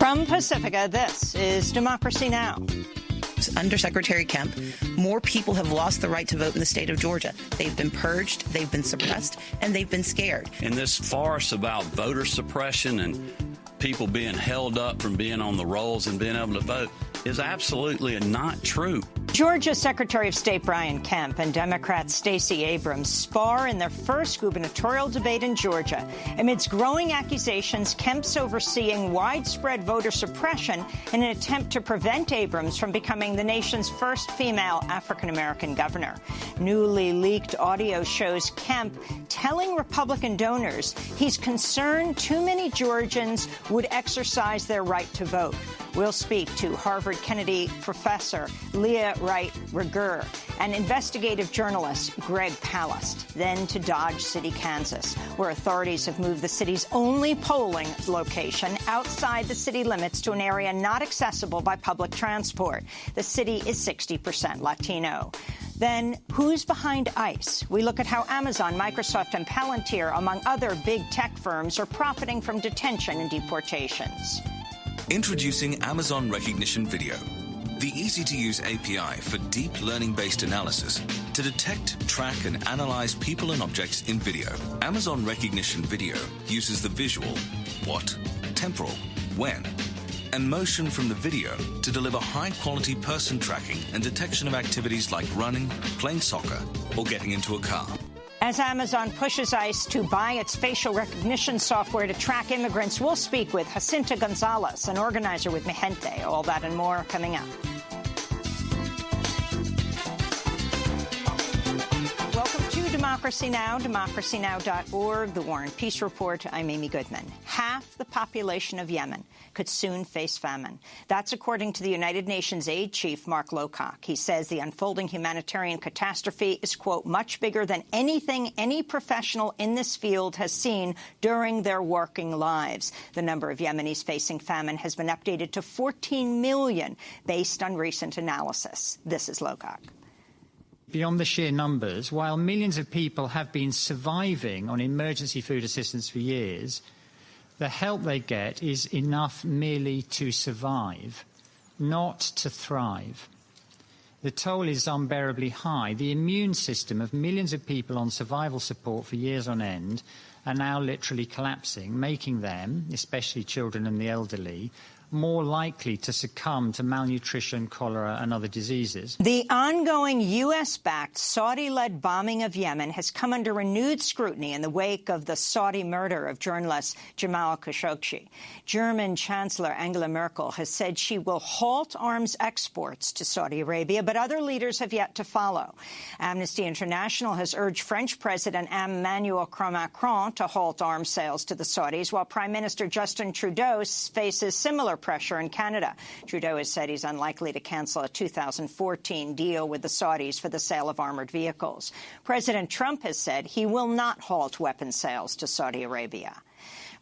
From Pacifica, this is Democracy Now! Under Secretary Kemp, more people have lost the right to vote in the state of Georgia. They've been purged, they've been suppressed, and they've been scared. And this farce about voter suppression and people being held up from being on the rolls and being able to vote is absolutely not true. Georgia Secretary of State Brian Kemp and Democrat Stacey Abrams spar in their first gubernatorial debate in Georgia. Amidst growing accusations, Kemp's overseeing widespread voter suppression in an attempt to prevent Abrams from becoming the nation's first female African-American governor. Newly leaked audio shows Kemp telling Republican donors he's concerned too many Georgians would exercise their right to vote. We'll speak to Harvard Kennedy professor Leah Wright-Reger and investigative journalist Greg Palast, then to Dodge City, Kansas, where authorities have moved the city's only polling location outside the city limits to an area not accessible by public transport. The city is 60% Latino. Then, who's behind ICE? We look at how Amazon, Microsoft, and Palantir, among other big tech firms, are profiting from detention and deportations. Introducing Amazon Recognition Video, the easy-to-use API for deep learning-based analysis to detect, track, and analyze people and objects in video. Amazon Recognition Video uses the visual, what, temporal, when, and motion from the video to deliver high-quality person tracking and detection of activities like running, playing soccer, or getting into a car. As Amazon pushes ICE to buy its facial recognition software to track immigrants, we'll speak with Jacinta Gonzalez, an organizer with Mi Gente. All that and more coming up. Welcome to Democracy Now!, democracynow.org, The War and Peace Report. I'm Amy Goodman. Half the population of Yemen could soon face famine. That's according to the United Nations aid chief, Mark Lowcock. He says the unfolding humanitarian catastrophe is, quote, much bigger than anything any professional in this field has seen during their working lives. The number of Yemenis facing famine has been updated to 14 million based on recent analysis. This is Lowcock. Beyond the sheer numbers, while millions of people have been surviving on emergency food assistance for years, the help they get is enough merely to survive, not to thrive. The toll is unbearably high. The immune system of millions of people on survival support for years on end are now literally collapsing, making them, especially children and the elderly, more likely to succumb to malnutrition, cholera and other diseases. The ongoing U.S.-backed Saudi-led bombing of Yemen has come under renewed scrutiny in the wake of the Saudi murder of journalist Jamal Khashoggi. German Chancellor Angela Merkel has said she will halt arms exports to Saudi Arabia, but other leaders have yet to follow. Amnesty International has urged French President Emmanuel Macron to halt arms sales to the Saudis, while Prime Minister Justin Trudeau faces similar pressure in Canada. Trudeau has said he's unlikely to cancel a 2014 deal with the Saudis for the sale of armored vehicles. President Trump has said he will not halt weapons sales to Saudi Arabia.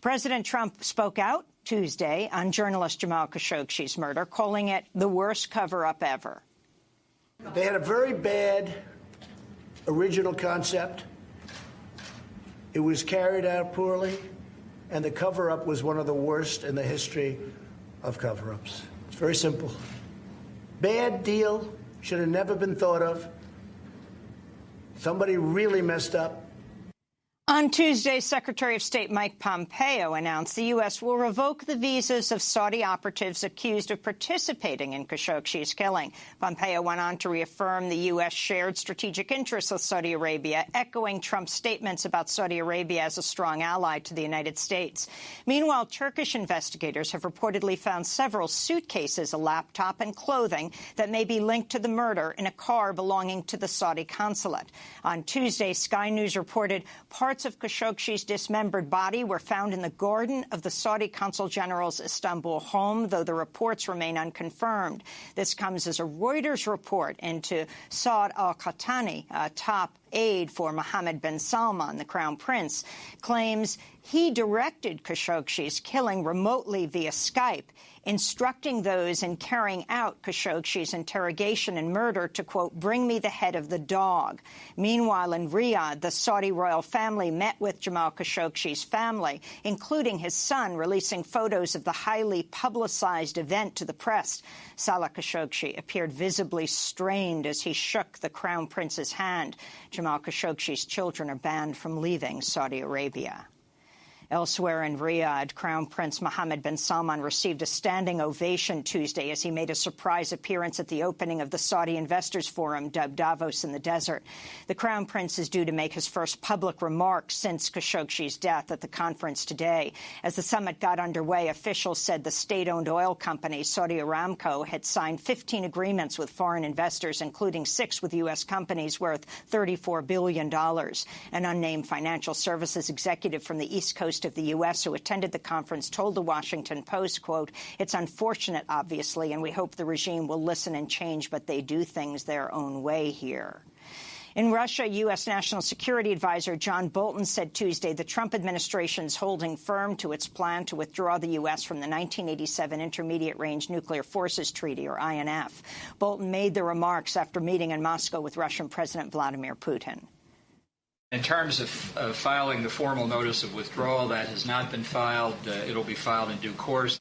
President Trump spoke out Tuesday on journalist Jamal Khashoggi's murder, calling it the worst cover-up ever. They had a very bad original concept. It was carried out poorly, and the cover-up was one of the worst in the history of cover-ups. It's very simple. Bad deal, should have never been thought of. Somebody really messed up. On Tuesday, Secretary of State Mike Pompeo announced the U.S. will revoke the visas of Saudi operatives accused of participating in Khashoggi's killing. Pompeo went on to reaffirm the U.S. shared strategic interests with Saudi Arabia, echoing Trump's statements about Saudi Arabia as a strong ally to the United States. Meanwhile, Turkish investigators have reportedly found several suitcases, a laptop, and clothing that may be linked to the murder in a car belonging to the Saudi consulate. On Tuesday, Sky News reported parts of Khashoggi's dismembered body were found in the garden of the Saudi Consul General's Istanbul home, though the reports remain unconfirmed. This comes as a Reuters report into Saud al-Qahtani, a top aide for Mohammed bin Salman, the crown prince, claims he directed Khashoggi's killing remotely via Skype, instructing those in carrying out Khashoggi's interrogation and murder to, quote, bring me the head of the dog. Meanwhile, in Riyadh, the Saudi royal family met with Jamal Khashoggi's family, including his son, releasing photos of the highly publicized event to the press. Salah Khashoggi appeared visibly strained as he shook the crown prince's hand. Jamal Khashoggi's children are banned from leaving Saudi Arabia. Elsewhere in Riyadh, Crown Prince Mohammed bin Salman received a standing ovation Tuesday as he made a surprise appearance at the opening of the Saudi Investors Forum, dubbed Davos in the Desert. The Crown Prince is due to make his first public remarks since Khashoggi's death at the conference today. As the summit got underway, officials said the state-owned oil company Saudi Aramco had signed 15 agreements with foreign investors, including 6 with U.S. companies worth $34 billion. An unnamed financial services executive from the East Coast of the U.S. who attended the conference told the Washington Post, quote, it's unfortunate, obviously, and we hope the regime will listen and change, but they do things their own way here. In Russia, U.S. National Security Advisor John Bolton said Tuesday the Trump administration is holding firm to its plan to withdraw the U.S. from the 1987 Intermediate Range Nuclear Forces Treaty, or INF. Bolton made the remarks after meeting in Moscow with Russian President Vladimir Putin. In terms of filing the formal notice of withdrawal, that has not been filed. It'll be filed in due course.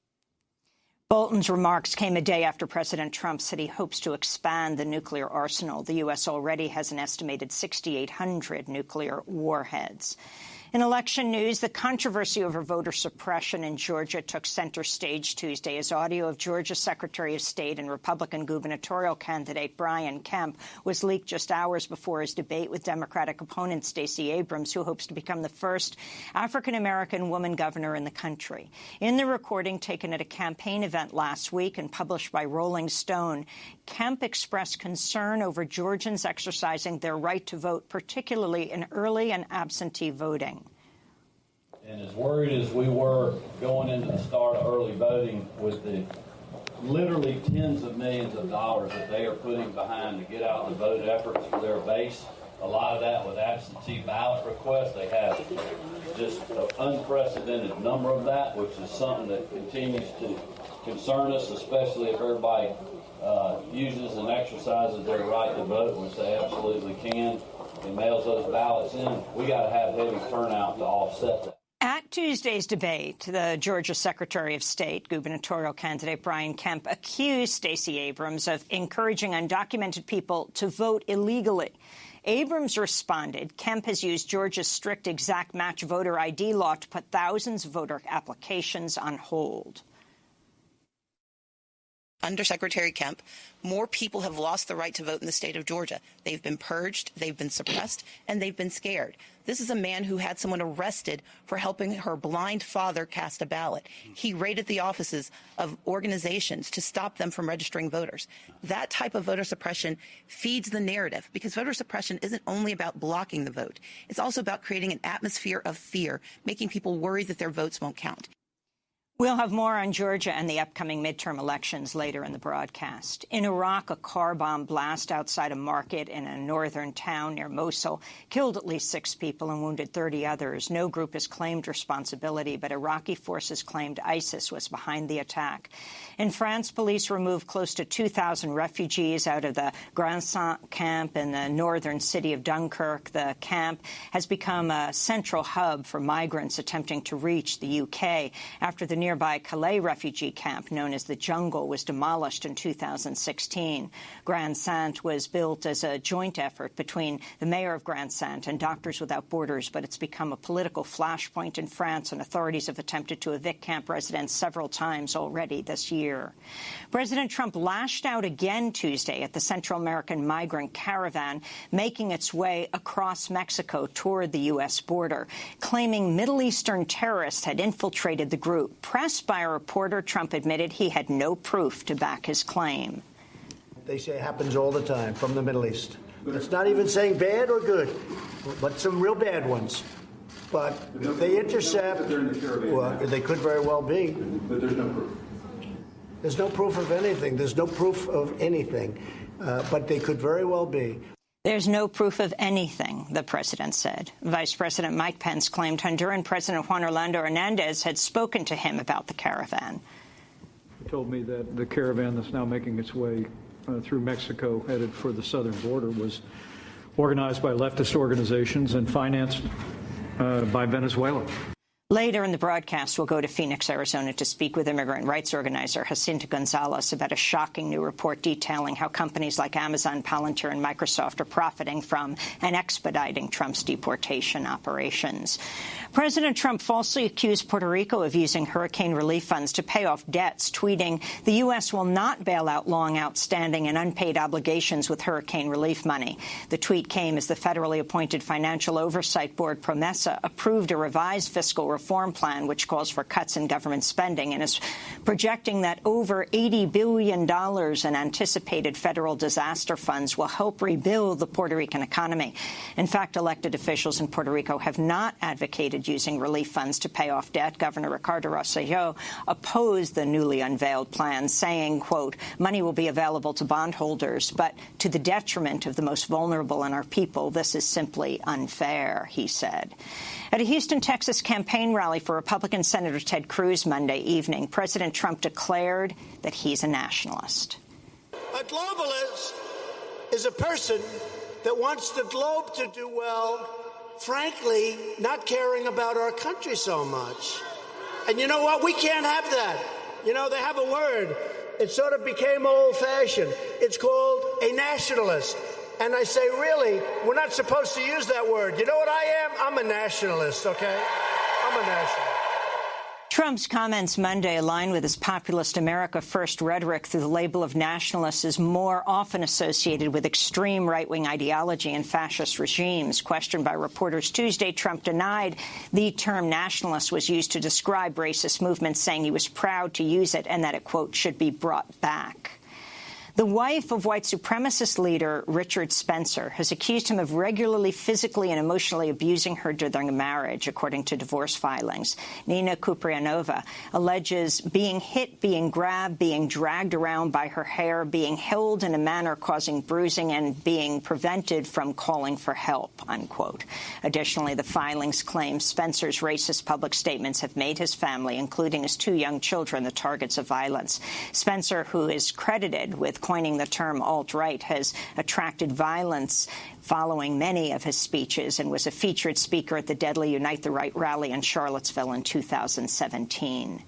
Bolton's remarks came a day after President Trump said he hopes to expand the nuclear arsenal. The U.S. already has an estimated 6,800 nuclear warheads. In election news, the controversy over voter suppression in Georgia took center stage Tuesday as audio of Georgia Secretary of State and Republican gubernatorial candidate Brian Kemp was leaked just hours before his debate with Democratic opponent Stacey Abrams, who hopes to become the first African-American woman governor in the country. In the recording taken at a campaign event last week and published by Rolling Stone, Kemp expressed concern over Georgians exercising their right to vote, particularly in early and absentee voting. And as worried as we were going into the start of early voting with the literally tens of millions of dollars that they are putting behind to get out the vote efforts for their base, a lot of that with absentee ballot requests. They have just an unprecedented number of that, which is something that continues to concern us, especially if everybody uses and exercises their right to vote, which they absolutely can, and mails those ballots in. We got to have heavy turnout to offset that. At Tuesday's debate, the Georgia Secretary of State, gubernatorial candidate Brian Kemp, accused Stacey Abrams of encouraging undocumented people to vote illegally. Abrams responded, Kemp has used Georgia's strict exact match voter ID law to put thousands of voter applications on hold. Under Secretary Kemp, more people have lost the right to vote in the state of Georgia. They've been purged, they've been suppressed, and they've been scared. This is a man who had someone arrested for helping her blind father cast a ballot. He raided the offices of organizations to stop them from registering voters. That type of voter suppression feeds the narrative, because voter suppression isn't only about blocking the vote. It's also about creating an atmosphere of fear, making people worry that their votes won't count. We'll have more on Georgia and the upcoming midterm elections later in the broadcast. In Iraq, a car bomb blast outside a market in a northern town near Mosul killed at least 6 people and wounded 30 others. No group has claimed responsibility, but Iraqi forces claimed ISIS was behind the attack. In France, police removed close to 2,000 refugees out of the Grand Saint camp in the northern city of Dunkirk. The camp has become a central hub for migrants attempting to reach the UK after the nearby Calais refugee camp, known as the Jungle, was demolished in 2016. Grand Saint was built as a joint effort between the mayor of Grand Saint and Doctors Without Borders, but it's become a political flashpoint in France, and authorities have attempted to evict camp residents several times already this year. President Trump lashed out again Tuesday at the Central American migrant caravan making its way across Mexico toward the U.S. border, claiming Middle Eastern terrorists had infiltrated the group. Pressed by a reporter, Trump admitted he had no proof to back his claim. They say it happens all the time from the Middle East. It's not even saying bad or good, but some real bad ones. But they intercept. Well, they could very well be. But there's no proof. There's no proof of anything. There's no proof of anything. But they could very well be. There's no proof of anything, the president said. Vice President Mike Pence claimed Honduran President Juan Orlando Hernandez had spoken to him about the caravan. He told me that the caravan that's now making its way through Mexico, headed for the southern border, was organized by leftist organizations and financed by Venezuela. Later in the broadcast, we'll go to Phoenix, Arizona, to speak with immigrant rights organizer Jacinta Gonzalez about a shocking new report detailing how companies like Amazon, Palantir, and Microsoft are profiting from and expediting Trump's deportation operations. President Trump falsely accused Puerto Rico of using hurricane relief funds to pay off debts, tweeting, "The U.S. will not bail out long outstanding and unpaid obligations with hurricane relief money." The tweet came as the federally appointed Financial Oversight Board, PROMESA, approved a revised fiscal reform plan which calls for cuts in government spending and is projecting that over $80 billion in anticipated federal disaster funds will help rebuild the Puerto Rican economy. In fact, elected officials in Puerto Rico have not advocated using relief funds to pay off debt. Governor Ricardo Rosselló opposed the newly unveiled plan, saying, quote, "Money will be available to bondholders, but to the detriment of the most vulnerable in our people. This is simply unfair," he said. At a Houston, Texas campaign rally for Republican Senator Ted Cruz Monday evening, President Trump declared that he's a nationalist. A globalist is a person that wants the globe to do well, frankly, not caring about our country so much. And you know what? We can't have that. You know, they have a word. It sort of became old-fashioned. It's called a nationalist. And I say, really, we're not supposed to use that word. You know what I am? I'm a nationalist, okay? I'm a nationalist. Trump's comments Monday align with his populist America First rhetoric through the label of nationalists is more often associated with extreme right-wing ideology and fascist regimes. Questioned by reporters Tuesday, Trump denied the term nationalist was used to describe racist movements, saying he was proud to use it and that it, quote, should be brought back. The wife of white supremacist leader Richard Spencer has accused him of regularly physically and emotionally abusing her during a marriage, according to divorce filings. Nina Kuprianova alleges being hit, being grabbed, being dragged around by her hair, being held in a manner causing bruising, and being prevented from calling for help, unquote. Additionally, the filings claim Spencer's racist public statements have made his family, including his 2 young children, the targets of violence. Spencer, who is credited with coining the term alt-right, has attracted violence following many of his speeches and was a featured speaker at the deadly Unite the Right rally in Charlottesville in 2017.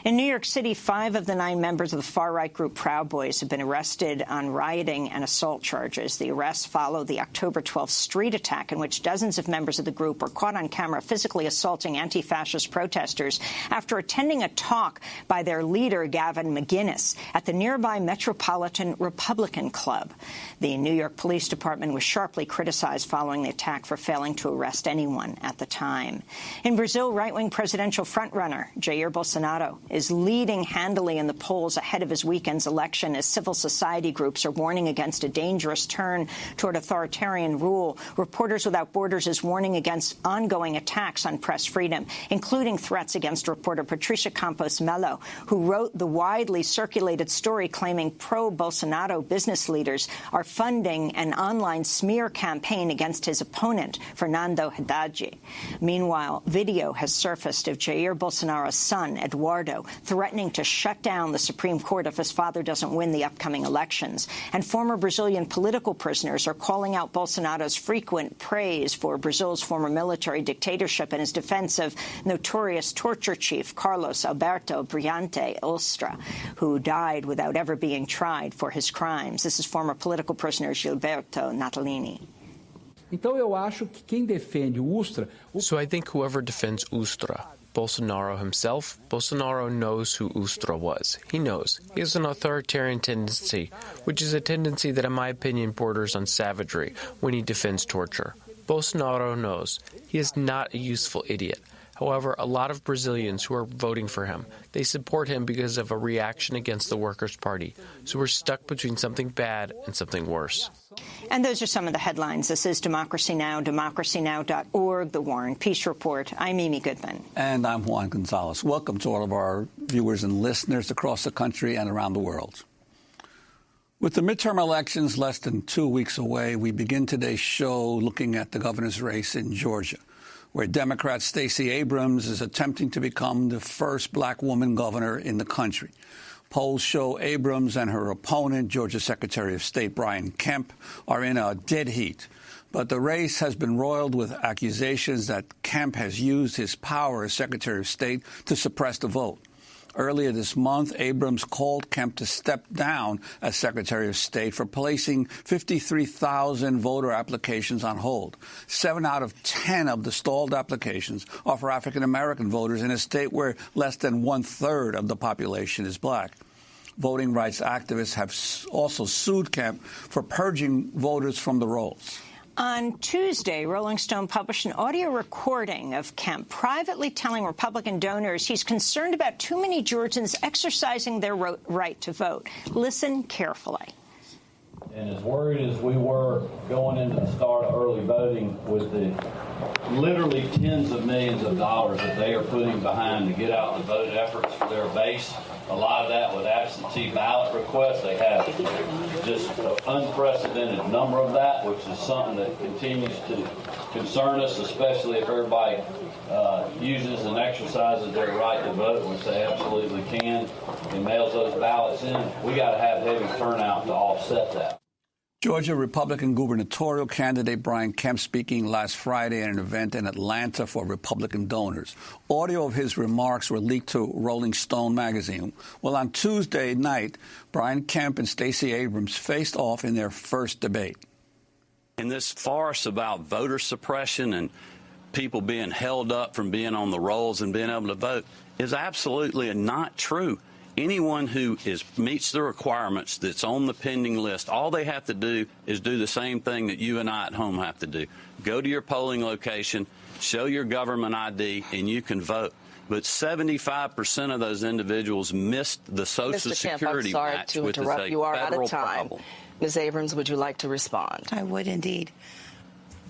In New York City, 5 of the 9 members of the far-right group Proud Boys have been arrested on rioting and assault charges. The arrests follow the October 12th street attack in which dozens of members of the group were caught on camera physically assaulting anti-fascist protesters after attending a talk by their leader, Gavin McInnes, at the nearby Metropolitan Republican Club. The New York Police Department was sharply criticized following the attack for failing to arrest anyone at the time. In Brazil, right-wing presidential frontrunner Jair Bolsonaro is leading handily in the polls ahead of his weekend's election as civil society groups are warning against a dangerous turn toward authoritarian rule. Reporters Without Borders is warning against ongoing attacks on press freedom, including threats against reporter Patricia Campos Melo, who wrote the widely circulated story claiming pro-Bolsonaro business leaders are funding an online smear campaign against his opponent, Fernando Haddad. Meanwhile, video has surfaced of Jair Bolsonaro's son, Eduardo, threatening to shut down the Supreme Court if his father doesn't win the upcoming elections. And former Brazilian political prisoners are calling out Bolsonaro's frequent praise for Brazil's former military dictatorship and his defense of notorious torture chief Carlos Alberto Brilhante Ustra, who died without ever being tried for his crimes. This is former political prisoner Gilberto Natalini. So I think whoever defends Ustra, Bolsonaro himself, Bolsonaro knows who Ustra was. He knows. He has an authoritarian tendency, which is a tendency that, in my opinion, borders on savagery when he defends torture. Bolsonaro knows. He is not a useful idiot. However, a lot of Brazilians who are voting for him, they support him because of a reaction against the Workers' Party. So we're stuck between something bad and something worse. And those are some of the headlines. This is Democracy Now!, democracynow.org, The War and Peace Report. I'm Mimi Goodman. And I'm Juan Gonzalez. Welcome to all of our viewers and listeners across the country and around the world. With the midterm elections less than 2 weeks away, we begin today's show looking at the governor's race in Georgia, where Democrat Stacey Abrams is attempting to become the first black woman governor in the country. Polls show Abrams and her opponent, Georgia Secretary of State Brian Kemp, are in a dead heat. But the race has been roiled with accusations that Kemp has used his power as Secretary of State to suppress the vote. Earlier this month, Abrams called Kemp to step down as Secretary of State for placing 53,000 voter applications on hold. 7 out of 10 of the stalled applications are for African-American voters in a state where less than 1/3 of the population is black. Voting rights activists have also sued Kemp for purging voters from the rolls. On Tuesday, Rolling Stone published an audio recording of Kemp privately telling Republican donors he's concerned about too many Georgians exercising their right to vote. Listen carefully. And as worried as we were going into the start of early voting with the literally tens of millions of dollars that they are putting behind to get out the vote efforts for their base, a lot of that with absentee ballot requests. They have just an unprecedented number of that, which is something that continues to concern us, especially if everybody uses and exercises their right to vote, which they absolutely can, and mails those ballots in. We got to have heavy turnout to offset that. Georgia Republican gubernatorial candidate Brian Kemp speaking last Friday at an event in Atlanta for Republican donors. Audio of his remarks were leaked to Rolling Stone magazine. Well, on Tuesday night, Brian Kemp and Stacey Abrams faced off in their first debate. In this farce about voter suppression and people being held up from being on the rolls and being able to vote is absolutely not true. Anyone who meets the requirements that's on the pending list, all they have to do is do the same thing that you and I at home have to do. Go to your polling location, show your government ID, and you can vote. But 75% of those individuals missed the Social Security match, which is a federal problem. Ms. Abrams, would you like to respond? I would indeed.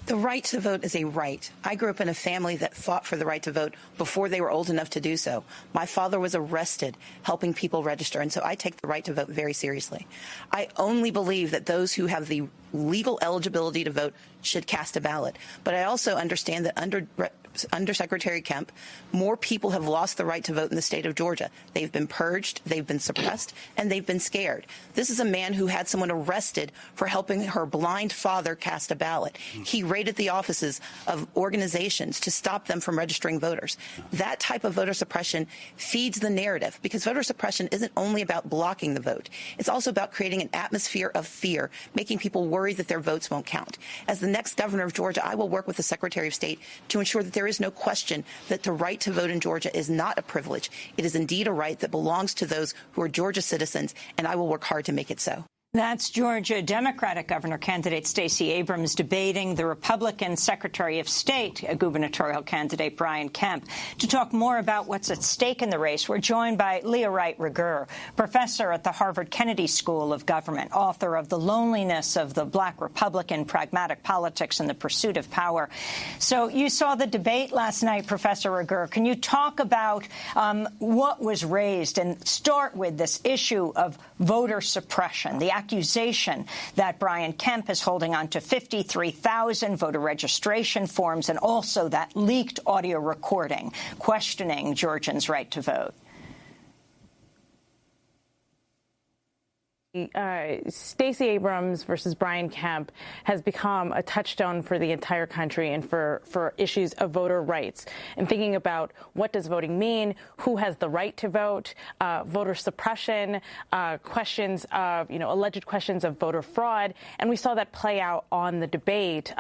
The right to vote is a right. I grew up in a family that fought for the right to vote before they were old enough to do so. My father was arrested helping people register, and so I take the right to vote very seriously. I only believe that those who have the legal eligibility to vote should cast a ballot. But I also understand that under Secretary Kemp, more people have lost the right to vote in the state of Georgia. They've been purged, they've been suppressed, and they've been scared. This is a man who had someone arrested for helping her blind father cast a ballot. He raided the offices of organizations to stop them from registering voters. That type of voter suppression feeds the narrative, because voter suppression isn't only about blocking the vote. It's also about creating an atmosphere of fear, making people worry that their votes won't count. As the next governor of Georgia, I will work with the Secretary of State to ensure that there is no question that the right to vote in Georgia is not a privilege. It is indeed a right that belongs to those who are Georgia citizens, and I will work hard to make it so. That's Georgia Democratic governor candidate Stacey Abrams debating the Republican Secretary of State, gubernatorial candidate Brian Kemp. To talk more about what's at stake in the race, we're joined by Leah Wright-Rigueur, professor at the Harvard Kennedy School of Government, author of The Loneliness of the Black Republican, Pragmatic Politics and the Pursuit of Power. So you saw the debate last night, Professor Rigueur. Can you talk about what was raised and start with this issue of voter suppression, the accusation that Brian Kemp is holding on to 53,000 voter registration forms and also that leaked audio recording questioning Georgians' right to vote? Stacey Abrams versus Brian Kemp has become a touchstone for the entire country and for issues of voter rights and thinking about what does voting mean, who has the right to vote, voter suppression, questions of, alleged questions of voter fraud. And we saw that play out on the debate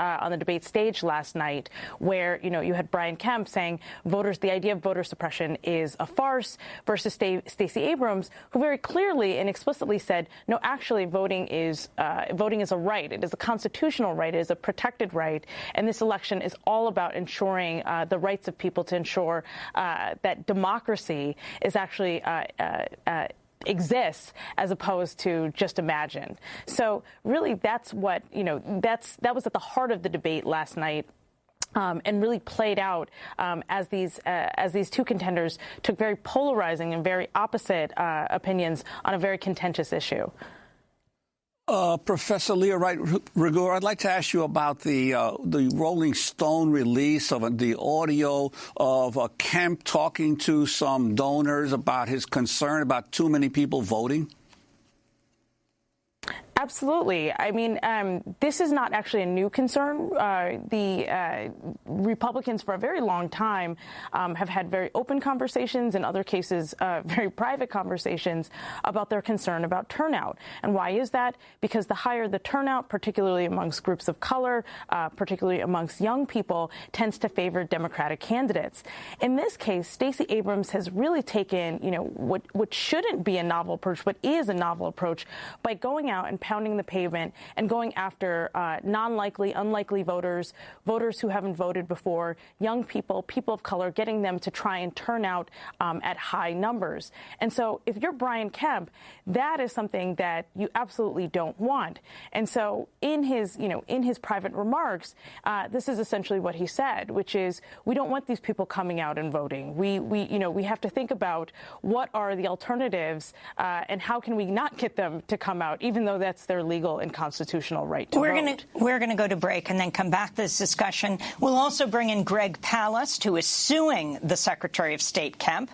stage last night where, you had Brian Kemp saying the idea of voter suppression is a farce versus Stacey Abrams, who very clearly and explicitly said, no, actually, voting is a right. It is a constitutional right. It is a protected right. And this election is all about ensuring the rights of people to ensure that democracy is actually exists as opposed to just imagined. So really, that's what that was at the heart of the debate last night. And really played out as these two contenders took very polarizing and very opposite opinions on a very contentious issue. Professor Leah Wright-Rigueur, I'd like to ask you about the Rolling Stone release of the audio of Kemp talking to some donors about his concern about too many people voting. Absolutely. I mean, this is not actually a new concern. The Republicans, for a very long time, have had very open conversations, in other cases, very private conversations about their concern about turnout. And why is that? Because the higher the turnout, particularly amongst groups of color, particularly amongst young people, tends to favor Democratic candidates. In this case, Stacey Abrams has really taken, what shouldn't be a novel approach, but is a novel approach, by going out and pounding the pavement and going after non-likely, unlikely voters, voters who haven't voted before, young people, people of color, getting them to try and turn out at high numbers. And so if you're Brian Kemp, that is something that you absolutely don't want. And so in his private remarks, this is essentially what he said, which is, we don't want these people coming out and voting. We have to think about what are the alternatives and how can we not get them to come out, even though that's their legal and constitutional right to vote. We're going to go to break and then come back to this discussion. We'll also bring in Greg Palast, who is suing the Secretary of State Kemp.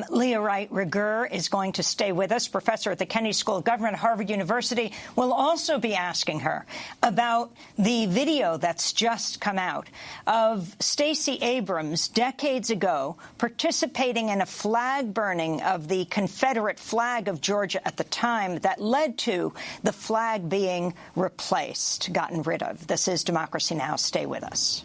Leah Wright-Rigueur is going to stay with us, professor at the Kennedy School of Government at Harvard University. We'll also be asking her about the video that's just come out of Stacey Abrams decades ago participating in a flag burning of the Confederate flag of Georgia at the time that led to the flag being replaced, gotten rid of. This is Democracy Now! Stay with us.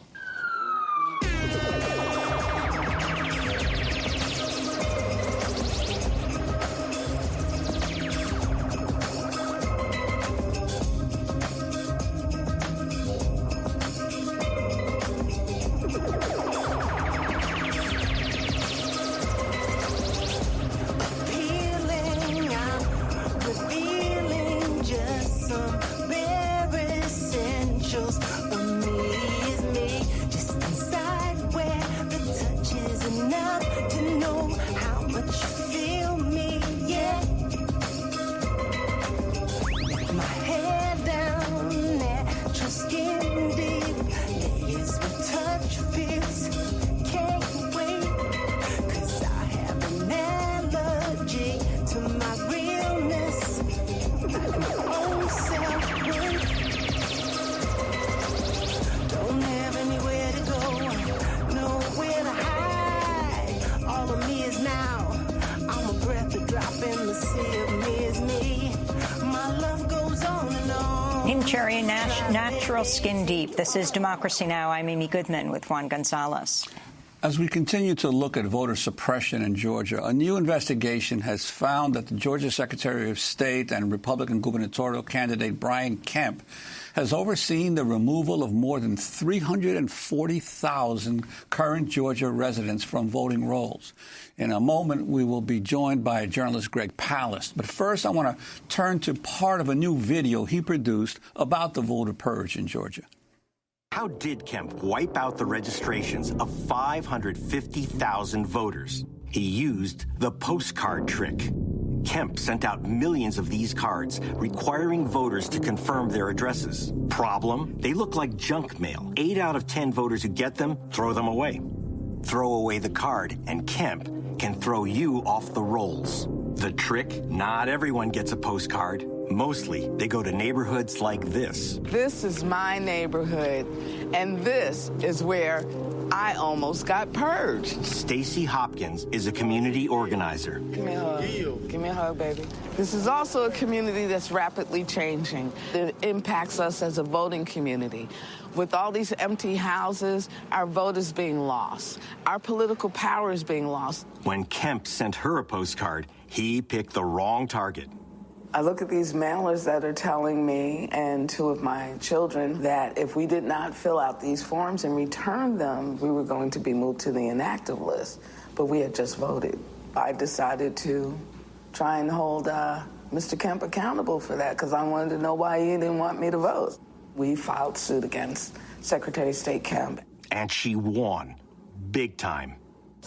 Natural skin deep. This is Democracy Now! I'm Amy Goodman with Juan Gonzalez. As we continue to look at voter suppression in Georgia, a new investigation has found that the Georgia Secretary of State and Republican gubernatorial candidate Brian Kemp has overseen the removal of more than 340,000 current Georgia residents from voting rolls. In a moment, we will be joined by journalist Greg Palast. But first, I want to turn to part of a new video he produced about the voter purge in Georgia. How did Kemp wipe out the registrations of 550,000 voters? He used the postcard trick. Kemp sent out millions of these cards, requiring voters to confirm their addresses. Problem? They look like junk mail. 8 out of 10 voters who get them throw them away. Throw away the card, and Kemp can throw you off the rolls. The trick? Not everyone gets a postcard. Mostly, they go to neighborhoods like this. This is my neighborhood, and this is where I almost got purged. Stacy Hopkins is a community organizer. Give me a hug. Give me a hug, baby. This is also a community that's rapidly changing. It impacts us as a voting community. With all these empty houses, our vote is being lost. Our political power is being lost. When Kemp sent her a postcard, he picked the wrong target. I look at these mailers that are telling me and 2 of my children that if we did not fill out these forms and return them, we were going to be moved to the inactive list. But we had just voted. I decided to try and hold Mr. Kemp accountable for that because I wanted to know why he didn't want me to vote. We filed suit against Secretary of State Kemp. And she won. Big time.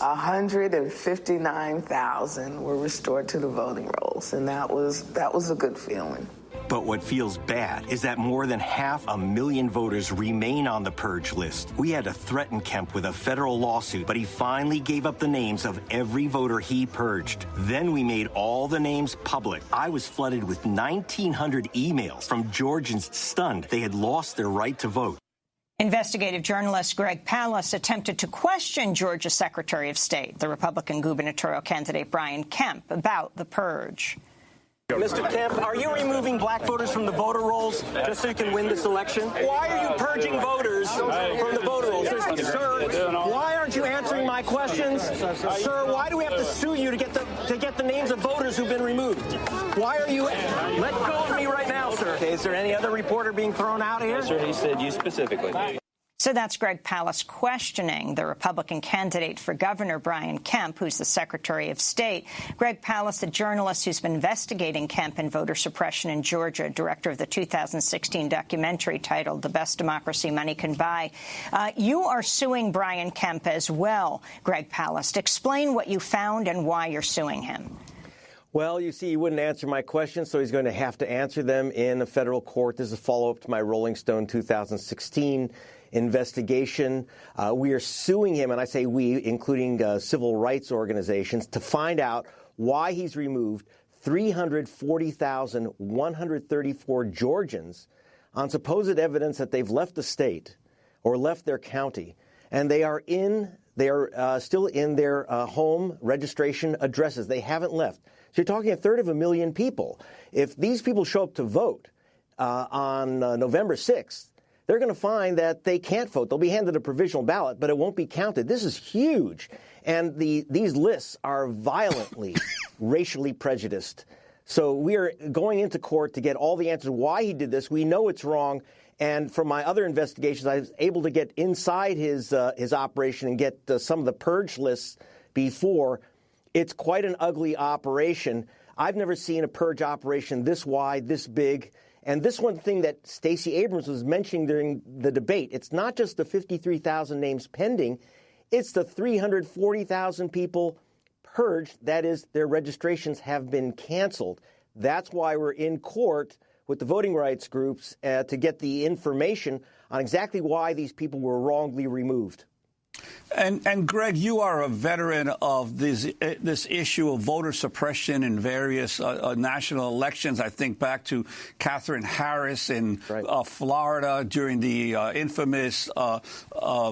159,000 were restored to the voting rolls, and that was a good feeling. But what feels bad is that more than 500,000 voters remain on the purge list. We had to threaten Kemp with a federal lawsuit, but he finally gave up the names of every voter he purged. Then we made all the names public. I was flooded with 1,900 emails from Georgians stunned they had lost their right to vote. Investigative journalist Greg Palast attempted to question Georgia Secretary of State, the Republican gubernatorial candidate Brian Kemp, about the purge. Mr. Kemp, are you removing black voters from the voter rolls just so you can win this election? Why are you purging voters from the voter rolls? Sir, why aren't you answering my questions? Sir, why do we have to sue you to get the names of voters who've been removed? Why are you... Let go of me right now, sir. Okay, is there any other reporter being thrown out here? Yes, sir, he said you specifically. So that's Greg Palast questioning the Republican candidate for governor, Brian Kemp, who's the Secretary of State. Greg Palast, the journalist who's been investigating Kemp and voter suppression in Georgia, director of the 2016 documentary titled The Best Democracy Money Can Buy. You are suing Brian Kemp as well, Greg Palast. Explain what you found and why you're suing him. Well, you see, he wouldn't answer my questions, so he's going to have to answer them in a federal court. This is a follow-up to my Rolling Stone 2016 investigation. We are suing him, and I say we, including civil rights organizations, to find out why he's removed 340,134 Georgians on supposed evidence that they've left the state or left their county, and they are still in their home registration addresses. They haven't left. So you're talking 1/3 people. If these people show up to vote on November 6th, they're going to find that they can't vote. They'll be handed a provisional ballot, but it won't be counted. This is huge. And these lists are violently racially prejudiced. So we are going into court to get all the answers why he did this. We know it's wrong. And from my other investigations, I was able to get inside his operation and get some of the purge lists before. It's quite an ugly operation. I've never seen a purge operation this wide, this big. And this one thing that Stacey Abrams was mentioning during the debate, it's not just the 53,000 names pending, it's the 340,000 people purged. That is, their registrations have been canceled. That's why we're in court with the voting rights groups to get the information on exactly why these people were wrongly removed. And Greg, you are a veteran of this issue of voter suppression in various national elections. I think back to Katherine Harris in Florida during the infamous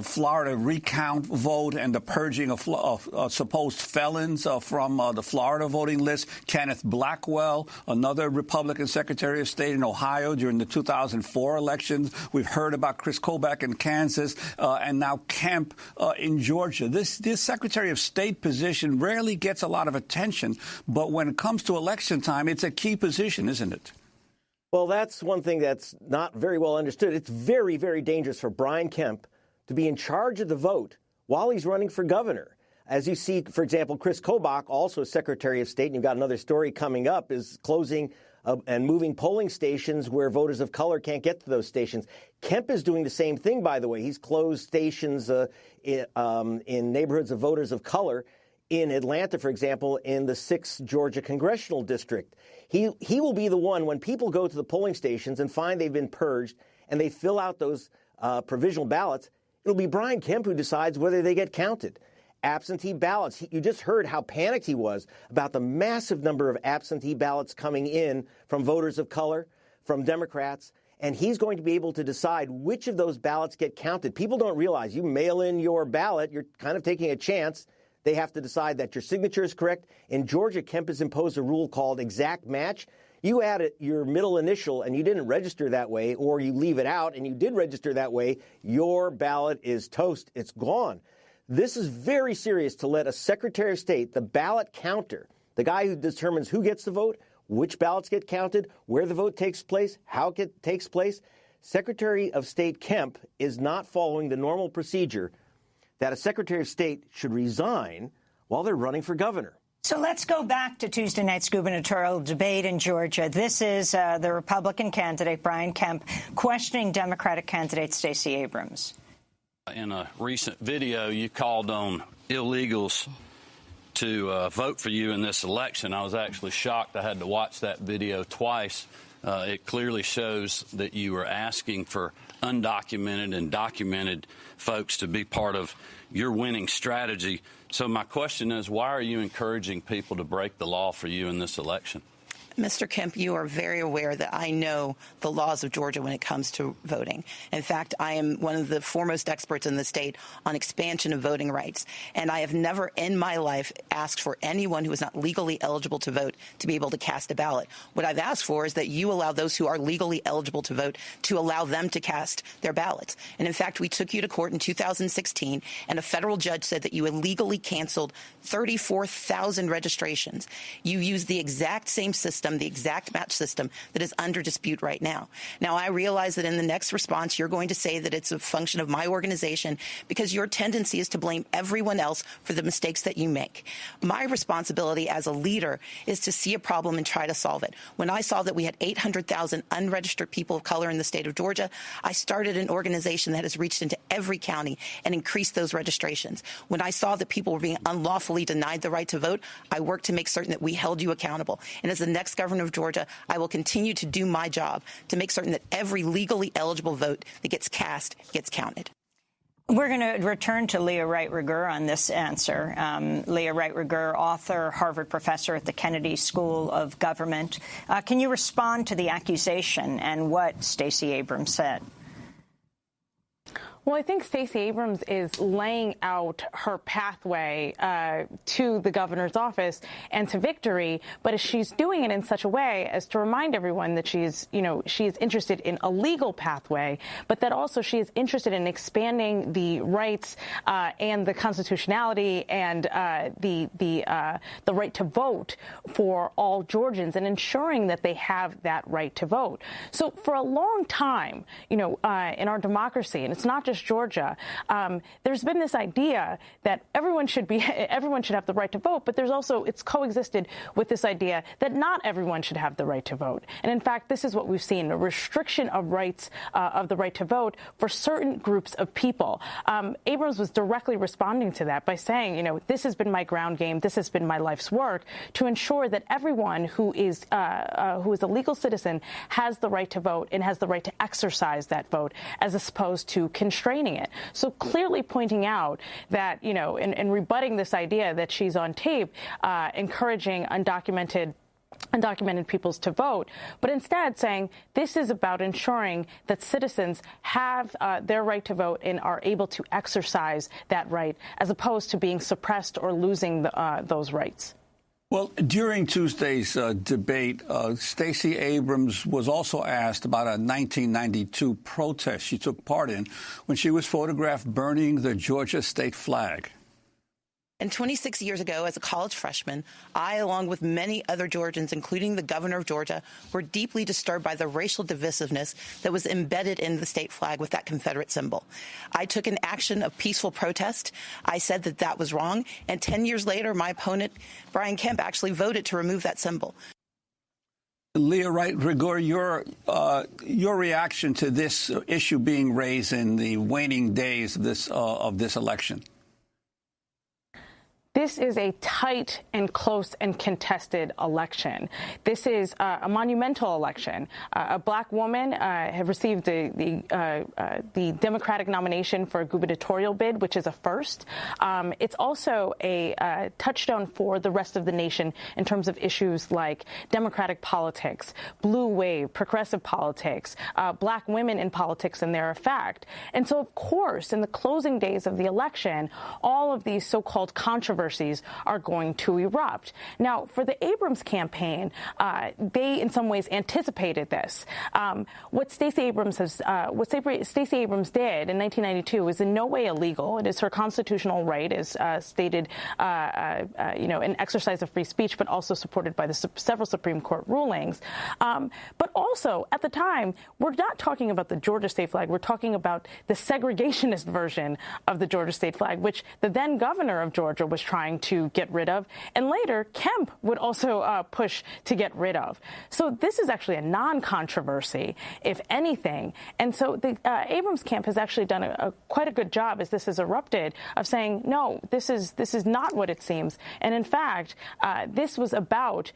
Florida recount vote and the purging of supposed felons from the Florida voting list. Kenneth Blackwell, another Republican Secretary of State in Ohio during the 2004 elections. We've heard about Chris Kobach in Kansas and now Kemp in Georgia. This Secretary of State position rarely gets a lot of attention, but when it comes to election time, it's a key position, isn't it? Well, that's one thing that's not very well understood. It's very, very dangerous for Brian Kemp to be in charge of the vote while he's running for governor. As you see, for example, Chris Kobach, also Secretary of State, and you've got another story coming up, is closing and moving polling stations where voters of color can't get to those stations. Kemp is doing the same thing, by the way. He's closed stations in neighborhoods of voters of color in Atlanta, for example, in the 6th Georgia congressional district. He will be the one when people go to the polling stations and find they've been purged and they fill out those provisional ballots. It'll be Brian Kemp who decides whether they get counted. Absentee ballots. You just heard how panicked he was about the massive number of absentee ballots coming in from voters of color, from Democrats, and he's going to be able to decide which of those ballots get counted. People don't realize you mail in your ballot, you're kind of taking a chance. They have to decide that your signature is correct. In Georgia, Kemp has imposed a rule called exact match. You add your middle initial and you didn't register that way, or you leave it out and you did register that way, your ballot is toast. It's gone. This is very serious to let a Secretary of State, the ballot counter, the guy who determines who gets the vote, which ballots get counted, where the vote takes place, how it takes place. Secretary of State Kemp is not following the normal procedure that a Secretary of State should resign while they're running for governor. So let's go back to Tuesday night's gubernatorial debate in Georgia. This is the Republican candidate, Brian Kemp, questioning Democratic candidate Stacey Abrams. In a recent video, you called on illegals to vote for you in this election. I was actually shocked. I had to watch that video twice. It clearly shows that you are asking for undocumented and documented folks to be part of your winning strategy. So my question is, why are you encouraging people to break the law for you in this election? Mr. Kemp, you are very aware that I know the laws of Georgia when it comes to voting. In fact, I am one of the foremost experts in the state on expansion of voting rights. And I have never in my life asked for anyone who is not legally eligible to vote to be able to cast a ballot. What I've asked for is that you allow those who are legally eligible to vote to allow them to cast their ballots. And in fact, we took you to court in 2016, and a federal judge said that you illegally canceled 34,000 registrations. You used the exact same system, the exact match system that is under dispute right now. Now, I realize that in the next response, you're going to say that it's a function of my organization because your tendency is to blame everyone else for the mistakes that you make. My responsibility as a leader is to see a problem and try to solve it. When I saw that we had 800,000 unregistered people of color in the state of Georgia, I started an organization that has reached into every county and increased those registrations. When I saw that people were being unlawfully denied the right to vote, I worked to make certain that we held you accountable. And as the next governor of Georgia, I will continue to do my job to make certain that every legally eligible vote that gets cast gets counted. We're going to return to Leah Wright Rigueur on this answer. Leah Wright Rigueur, author, Harvard professor at the Kennedy School of Government. Can you respond to the accusation and what Stacey Abrams said? Well, I think Stacey Abrams is laying out her pathway to the governor's office and to victory, but she's doing it in such a way as to remind everyone that she is interested in a legal pathway, but that also she is interested in expanding the rights and the constitutionality and the right to vote for all Georgians and ensuring that they have that right to vote. So for a long time, in our democracy, and it's not just Georgia, there's been this idea that everyone should have the right to vote, but it's coexisted with this idea that not everyone should have the right to vote. And in fact, this is what we've seen, a restriction of rights, of the right to vote for certain groups of people. Abrams was directly responding to that by saying, this has been my ground game, this has been my life's work to ensure that everyone who is a legal citizen has the right to vote and has the right to exercise that vote as opposed to constraining it. So clearly pointing out that, and rebutting this idea that she's on tape encouraging undocumented peoples to vote, but instead saying this is about ensuring that citizens have their right to vote and are able to exercise that right as opposed to being suppressed or losing those rights. Well, during Tuesday's debate, Stacey Abrams was also asked about a 1992 protest she took part in when she was photographed burning the Georgia state flag. And 26 years ago, as a college freshman, I, along with many other Georgians, including the governor of Georgia, were deeply disturbed by the racial divisiveness that was embedded in the state flag with that Confederate symbol. I took an action of peaceful protest. I said that that was wrong. And 10 years later, my opponent, Brian Kemp, actually voted to remove that symbol. Leah Wright Rigueur, your reaction to this issue being raised in the waning days of this election? This is a tight and close and contested election. This is a monumental election. A black woman had received the Democratic nomination for a gubernatorial bid, which is a first. It's also a touchstone for the rest of the nation in terms of issues like democratic politics, blue wave, progressive politics, black women in politics and their effect. And so, of course, in the closing days of the election, all of these so-called controversies are going to erupt. Now, for the Abrams campaign, they in some ways anticipated this. What Stacey Abrams did in 1992 is in no way illegal. It is her constitutional right, as stated, an exercise of free speech, but also supported by the several Supreme Court rulings. But also, at the time, we're not talking about the Georgia state flag. We're talking about the segregationist version of the Georgia state flag, which the then governor of Georgia was trying trying to get rid of, and later Kemp would also push to get rid of. So this is actually a non-controversy, if anything. And so the Abrams camp has actually done quite a good job as this has erupted of saying, no, this is not what it seems. And in fact, this was about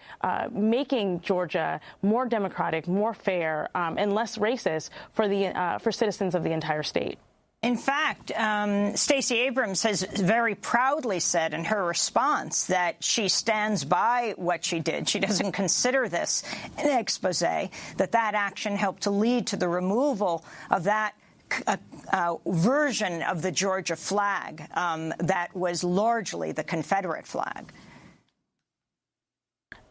making Georgia more democratic, more fair, and less racist for citizens of the entire state. In fact, Stacey Abrams has very proudly said in her response that she stands by what she did. She doesn't consider this an expose, that action helped to lead to the removal of that version of the Georgia flag that was largely the Confederate flag.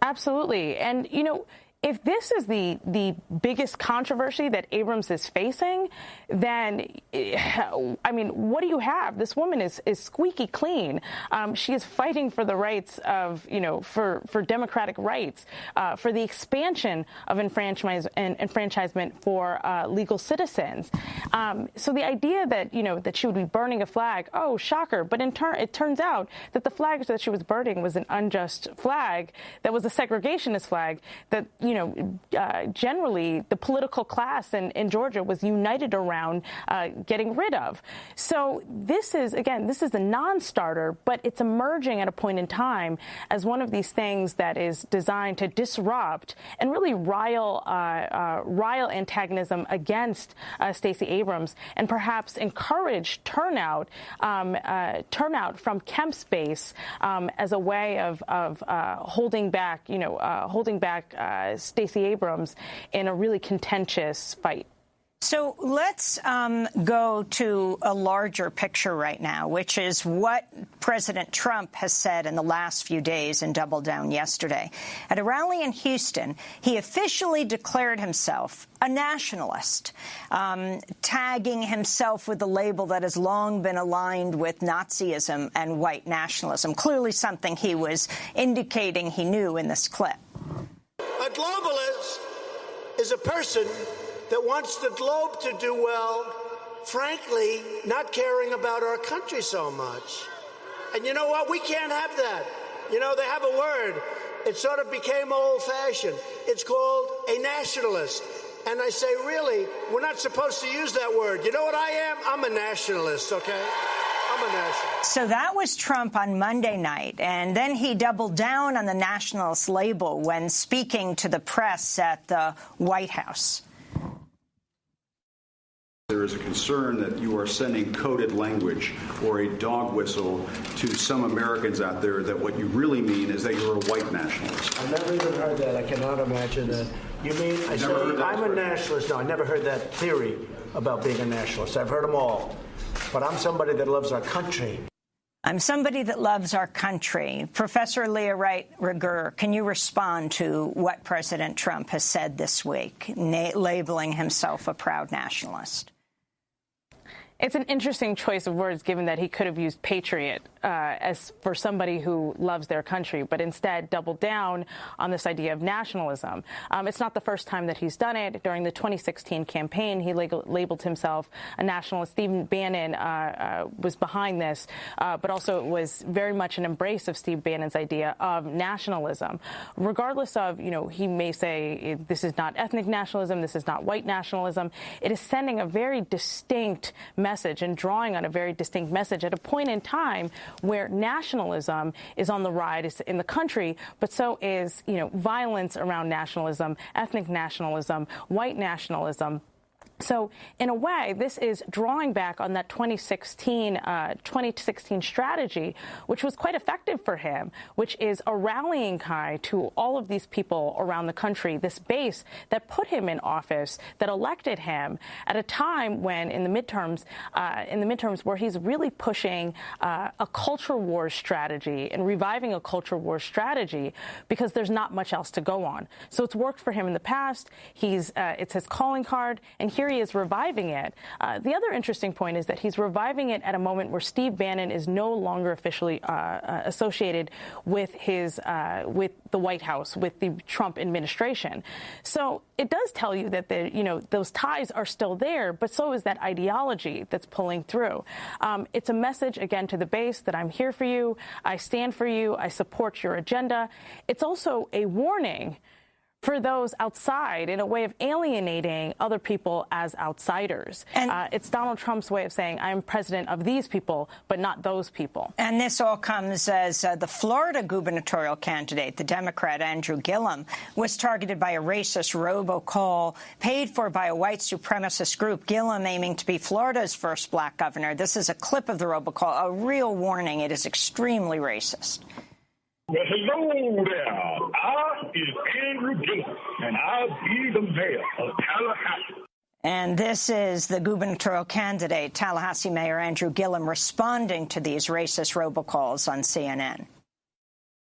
Absolutely. And, you know, if this is the biggest controversy that Abrams is facing, then, I mean, what do you have? This woman is squeaky clean. She is fighting for the rights of, you know, for democratic rights, for the expansion of enfranchisement for legal citizens. So the idea that, you know, that she would be burning a flag, oh, shocker. But in turn, it turns out that the flag that she was burning was an unjust flag, that was a segregationist flag, that, you know, generally the political class in Georgia was united around getting rid of. So this is, again, this is a non-starter, but it's emerging at a point in time as one of these things that is designed to disrupt and really rile antagonism against Stacey Abrams and perhaps encourage turnout from Kemp's base as a way of holding back Stacey Abrams in a really contentious fight. So let's go to a larger picture right now, which is what President Trump has said in the last few days and doubled down yesterday. At a rally in Houston, he officially declared himself a nationalist, tagging himself with the label that has long been aligned with Nazism and white nationalism, clearly something he was indicating he knew in this clip. A globalist is a person that wants the globe to do well, frankly, not caring about our country so much. And you know what? We can't have that. You know, they have a word. It sort of became old-fashioned. It's called a nationalist. And I say, really, we're not supposed to use that word. You know what I am? I'm a nationalist, okay? I'm a nationalist. So that was Trump on Monday night, and then he doubled down on the nationalist label when speaking to the press at the White House. There is a concern that you are sending coded language or a dog whistle to some Americans out there that what you really mean is that you're a white nationalist. I've never even heard that. I cannot imagine that. You mean I say I'm a nationalist? No, I never heard that theory about being a nationalist. I've heard them all. But I'm somebody that loves our country. I'm somebody that loves our country. Professor Leah Wright-Rigueur, can you respond to what President Trump has said this week, labeling himself a proud nationalist? It's an interesting choice of words, given that he could have used patriot as for somebody who loves their country, but instead doubled down on this idea of nationalism. It's not the first time that he's done it. During the 2016 campaign, he labeled himself a nationalist. Steve Bannon was behind this, but also it was very much an embrace of Steve Bannon's idea of nationalism. Regardless of, you know, he may say this is not ethnic nationalism, this is not white nationalism. It is sending a very distinct message and drawing on a very distinct message at a point in time where nationalism is on the rise in the country, but so is, you know, violence around nationalism, ethnic nationalism, white nationalism. So, in a way, this is drawing back on that 2016 strategy, which was quite effective for him, which is a rallying cry to all of these people around the country, this base that put him in office, that elected him at a time when, in the midterms where he's really pushing a culture war strategy and reviving a culture war strategy, because there's not much else to go on. So it's worked for him in the past. It's his calling card, and here here he is reviving it. The other interesting point is that he's reviving it at a moment where Steve Bannon is no longer officially associated with with the White House, with the Trump administration. So it does tell you that those ties are still there, but so is that ideology that's pulling through. It's a message, again, to the base that I'm here for you, I stand for you, I support your agenda. It's also a warning for those outside, in a way of alienating other people as outsiders. And it's Donald Trump's way of saying, I'm president of these people, but not those people. And this all comes as the Florida gubernatorial candidate, the Democrat Andrew Gillum, was targeted by a racist robocall paid for by a white supremacist group. Gillum aiming to be Florida's first black governor. This is a clip of the robocall, a real warning. It is extremely racist. Well, hello there. I is Andrew Gillum, and I'll be the mayor of Tallahassee. And this is the gubernatorial candidate, Tallahassee Mayor Andrew Gillum, responding to these racist robocalls on CNN.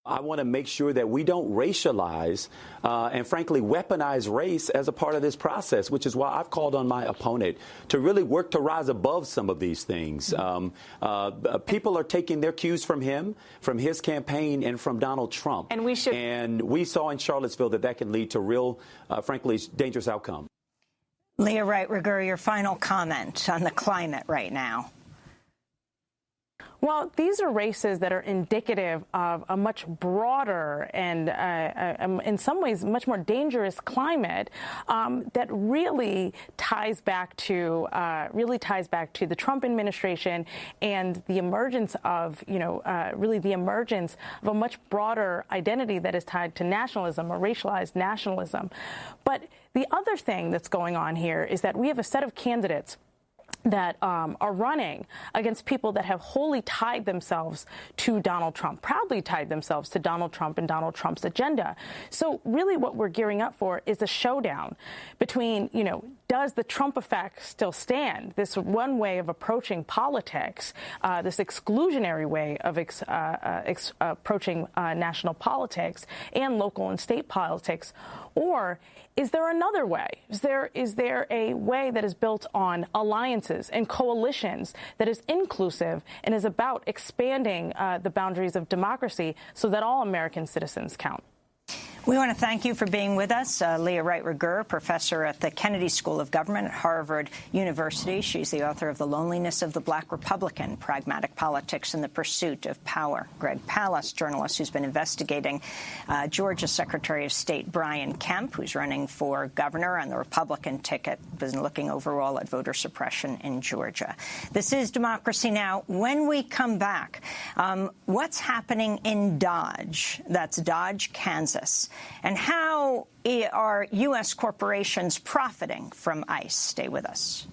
I want to make sure that we don't racialize and, frankly, weaponize race as a part of this process, which is why I've called on my opponent to really work to rise above some of these things. People are taking their cues from him, from his campaign, and from Donald Trump. And we saw in Charlottesville that can lead to real, frankly, dangerous outcome. Leah Wright-Rigueur, your final comment on the climate right now. Well, these are races that are indicative of a much broader and, in some ways, much more dangerous climate that really ties back to the Trump administration and the emergence of, really the emergence of a much broader identity that is tied to nationalism or racialized nationalism. But the other thing that's going on here is that we have a set of candidates that are running against people that have wholly tied themselves to Donald Trump, proudly tied themselves to Donald Trump and Donald Trump's agenda. So really what we're gearing up for is a showdown between, does the Trump effect still stand? This one way of approaching politics, this exclusionary way of approaching national politics and local and state politics, or is there another way? Is there a way that is built on alliances and coalitions that is inclusive and is about expanding the boundaries of democracy so that all American citizens count? We want to thank you for being with us. Leah Wright-Rigueur, professor at the Kennedy School of Government at Harvard University. She's the author of The Loneliness of the Black Republican, Pragmatic Politics and the Pursuit of Power. Greg Palast, journalist who's been investigating Georgia Secretary of State Brian Kemp, who's running for governor on the Republican ticket, been looking overall at voter suppression in Georgia. This is Democracy Now! When we come back, what's happening in Dodge? That's Dodge, Kansas. And how are U.S. corporations profiting from ICE? Stay with us.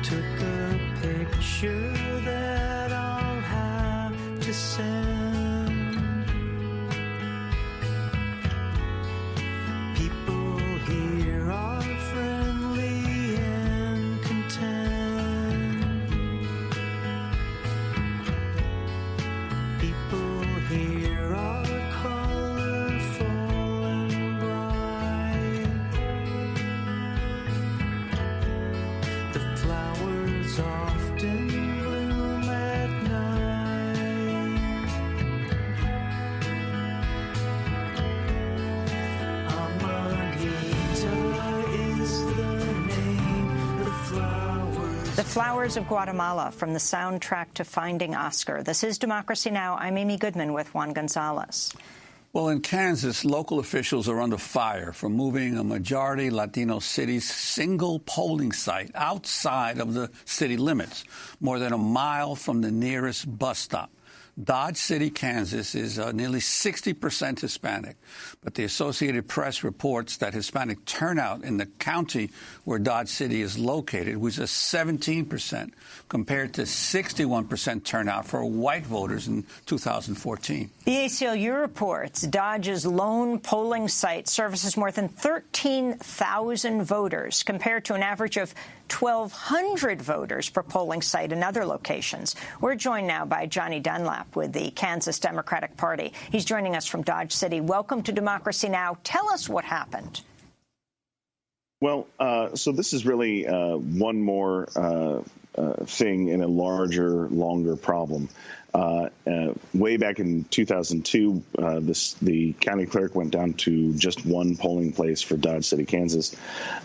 Took a picture that I'll have to send. People here are friendly and content. People here are colorful and bright. The flowers often bloom at night. Amanita is the name. The flowers. The Flowers of Guatemala, from the soundtrack to Finding Oscar. This is Democracy Now! I'm Amy Goodman with Juan Gonzalez. Well, in Kansas, local officials are under fire for moving a majority Latino city's single polling site outside of the city limits, more than a mile from the nearest bus stop. Dodge City, Kansas is nearly 60% Hispanic, but the Associated Press reports that Hispanic turnout in the county where Dodge City is located was just 17% compared to 61% turnout for white voters in 2014. The ACLU reports Dodge's lone polling site services more than 13,000 voters compared to an average of 1,200 voters per polling site in other locations. We're joined now by Johnny Dunlap with the Kansas Democratic Party. He's joining us from Dodge City. Welcome to Democracy Now! Tell us what happened. Well, so this is really one more thing in a larger, longer problem. Way back in 2002, the county clerk went down to just one polling place for Dodge City, Kansas,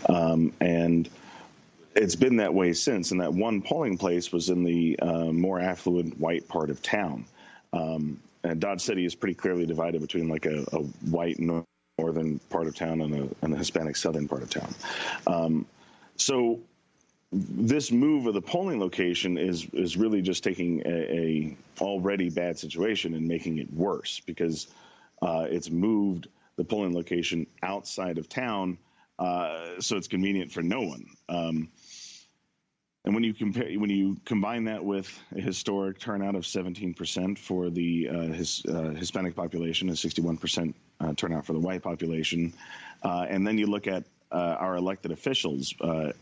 and it's been that way since. And that one polling place was in the more affluent white part of town. And Dodge City is pretty clearly divided between like a white northern part of town and a Hispanic southern part of town. So this move of the polling location is really just taking a already bad situation and making it worse, because it's moved the polling location outside of town, so it's convenient for no one. And when you combine that with a historic turnout of 17% for the Hispanic population, a 61% turnout for the white population, and then you look at our elected officials,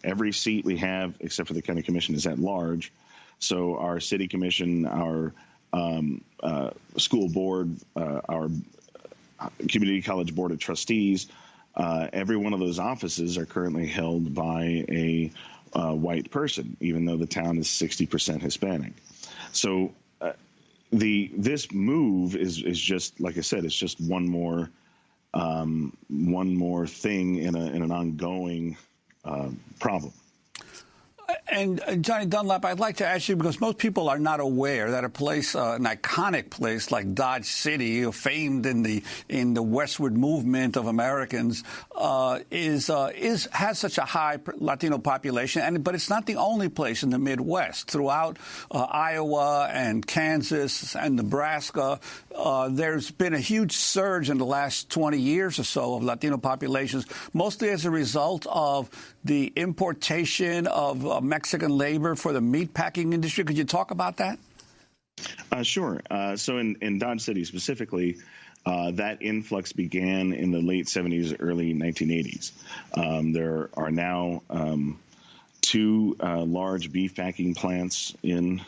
every seat we have, except for the county commission, is at large. So our city commission, our school board, our community college board of trustees, every one of those offices are currently held by a white person, even though the town is 60% Hispanic. So this move is just, like I said, it's just one more thing in an ongoing problem. And Johnny Dunlap, I'd like to ask you, because most people are not aware that a place, an iconic place like Dodge City, famed in the westward movement of Americans, has such a high Latino population. But it's not the only place in the Midwest. Throughout Iowa and Kansas and Nebraska, there's been a huge surge in the last 20 years or so of Latino populations, mostly as a result of the importation of Mexican labor for the meatpacking industry. Could you talk about that? Sure. So in Dodge City specifically, that influx began in the late 70s, early 1980s. There are now two large beef packing plants in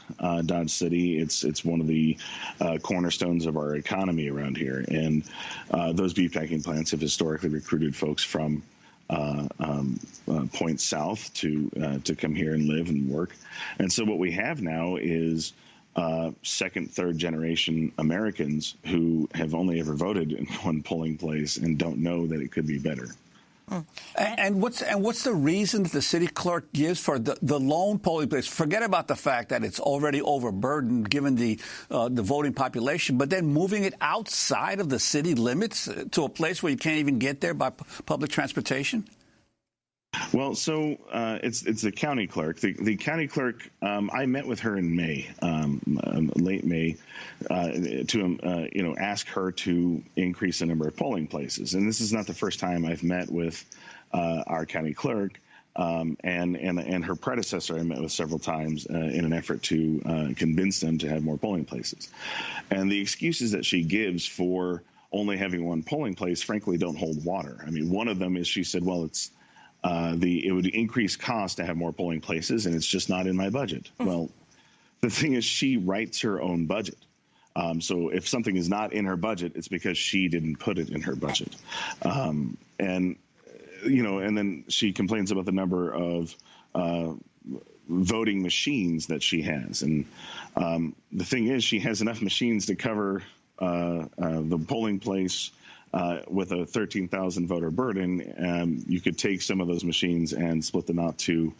Dodge City. It's one of the cornerstones of our economy around here. And those beef packing plants have historically recruited folks from points south to come here and live and work. And so what we have now is second, third generation Americans who have only ever voted in one polling place and don't know that it could be better. And what's the reason that the city clerk gives for the lone polling place? Forget about the fact that it's already overburdened given the voting population, but then moving it outside of the city limits to a place where you can't even get there by public transportation? Well, so it's the county clerk. The county clerk, I met with her in May, late May, to ask her to increase the number of polling places. And this is not the first time I've met with our county clerk, and her predecessor I met with several times in an effort to convince them to have more polling places. And the excuses that she gives for only having one polling place, frankly, don't hold water. I mean, one of them is she said, well, it would increase cost to have more polling places, and it's just not in my budget. Well, the thing is, she writes her own budget. So if something is not in her budget, it's because she didn't put it in her budget. And then she complains about the number of voting machines that she has. And the thing is, she has enough machines to cover the polling place with a 13,000 voter burden. You could take some of those machines and split them out to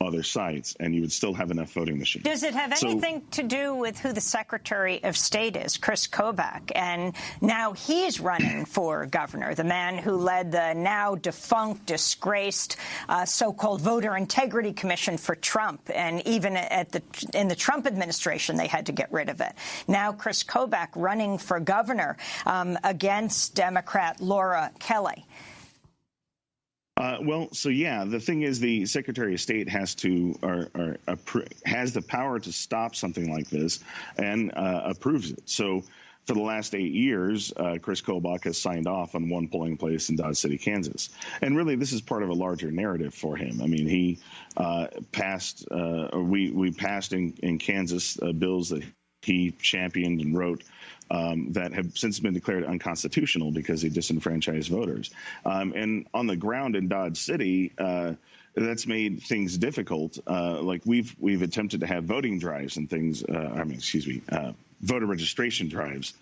other sites, and you would still have enough voting machines. Does it have anything to do with who the Secretary of State is, Chris Kobach? And now he's running for governor, the man who led the now defunct, disgraced so-called Voter Integrity Commission for Trump. And even in the Trump administration, they had to get rid of it. Now Chris Kobach running for governor against Democrat Laura Kelly. The thing is, the Secretary of State has the power to stop something like this and approves it. So for the last 8 years, Chris Kobach has signed off on one polling place in Dodge City, Kansas. And really, this is part of a larger narrative for him. I mean, he passed, we passed in Kansas bills that he championed and wrote that have since been declared unconstitutional because they disenfranchised voters. And on the ground in Dodge City, that's made things difficult. Like we've attempted to have voting drives and things. Voter registration drives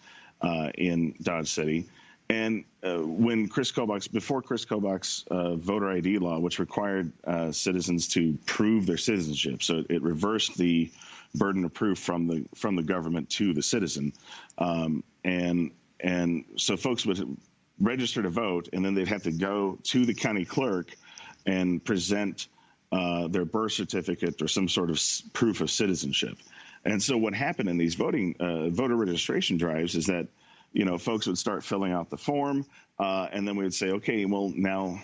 in Dodge City. And before Chris Kobach's voter ID law, which required citizens to prove their citizenship, so it reversed the burden of proof from the government to the citizen, and so folks would register to vote, and then they'd have to go to the county clerk and present their birth certificate or some sort of proof of citizenship. And so what happened in these voter registration drives is that, folks would start filling out the form, and then we would say, okay, well, now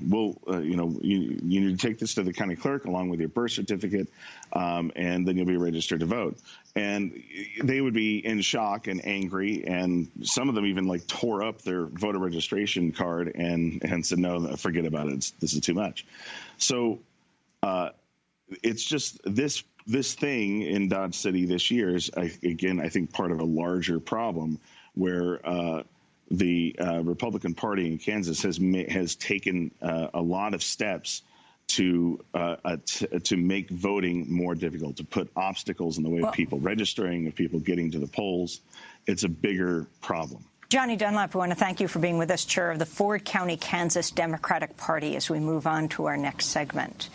you need to take this to the county clerk along with your birth certificate, and then you'll be registered to vote. And they would be in shock and angry, and some of them even tore up their voter registration card and said, no, forget about it. This is too much. So it's just this thing in Dodge City this year is, I think, part of a larger problem where the Republican Party in Kansas has taken a lot of steps to make voting more difficult, to put obstacles in the way of people registering, of people getting to the polls. It's a bigger problem. Johnny Dunlap, I want to thank you for being with us, chair of the Ford County, Kansas Democratic Party, as we move on to our next segment.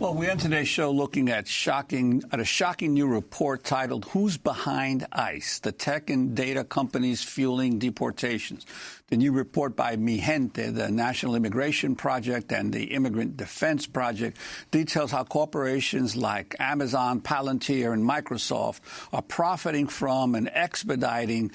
Well, we end today's show looking at a shocking new report titled "Who's Behind ICE? The Tech and Data Companies Fueling Deportations." The new report by Mi Gente, the National Immigration Project, and the Immigrant Defense Project details how corporations like Amazon, Palantir, and Microsoft are profiting from and expediting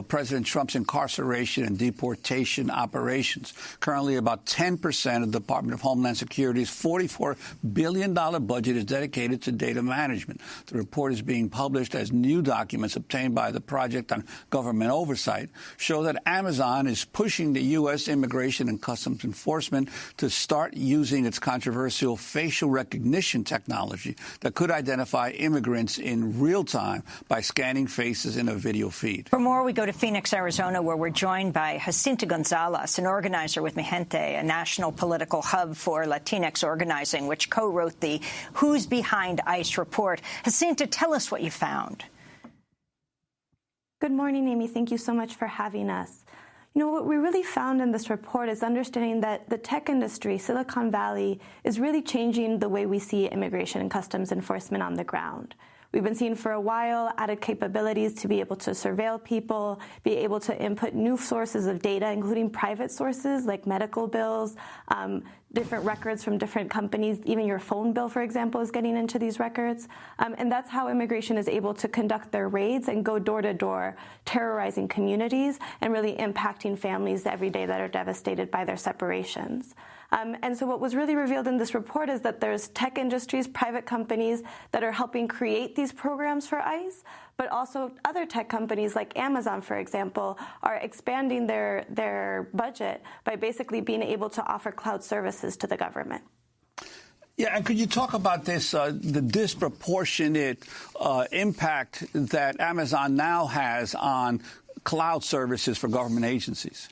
President Trump's incarceration and deportation operations. Currently, about 10% of the Department of Homeland Security's $44 billion budget is dedicated to data management. The report is being published as new documents obtained by the Project on Government Oversight show that Amazon is pushing the U.S. Immigration and Customs Enforcement to start using its controversial facial recognition technology that could identify immigrants in real time by scanning faces in a video feed. For more, we go to Phoenix, Arizona, where we're joined by Jacinta Gonzalez, an organizer with Mi Gente, a national political hub for Latinx organizing, which co-wrote the Who's Behind ICE report. Jacinta, tell us what you found. Good morning, Amy. Thank you so much for having us. What we really found in this report is understanding that the tech industry, Silicon Valley, is really changing the way we see immigration and customs enforcement on the ground. We've been seeing for a while added capabilities to be able to surveil people, be able to input new sources of data, including private sources like medical bills, different records from different companies. Even your phone bill, for example, is getting into these records. And that's how immigration is able to conduct their raids and go door to door, terrorizing communities and really impacting families every day that are devastated by their separations. And so what was really revealed in this report is that there's tech industries, private companies that are helping create these programs for ICE, but also other tech companies like Amazon, for example, are expanding their budget by basically being able to offer cloud services to the government. Yeah, and could you talk about this, the disproportionate impact that Amazon now has on cloud services for government agencies?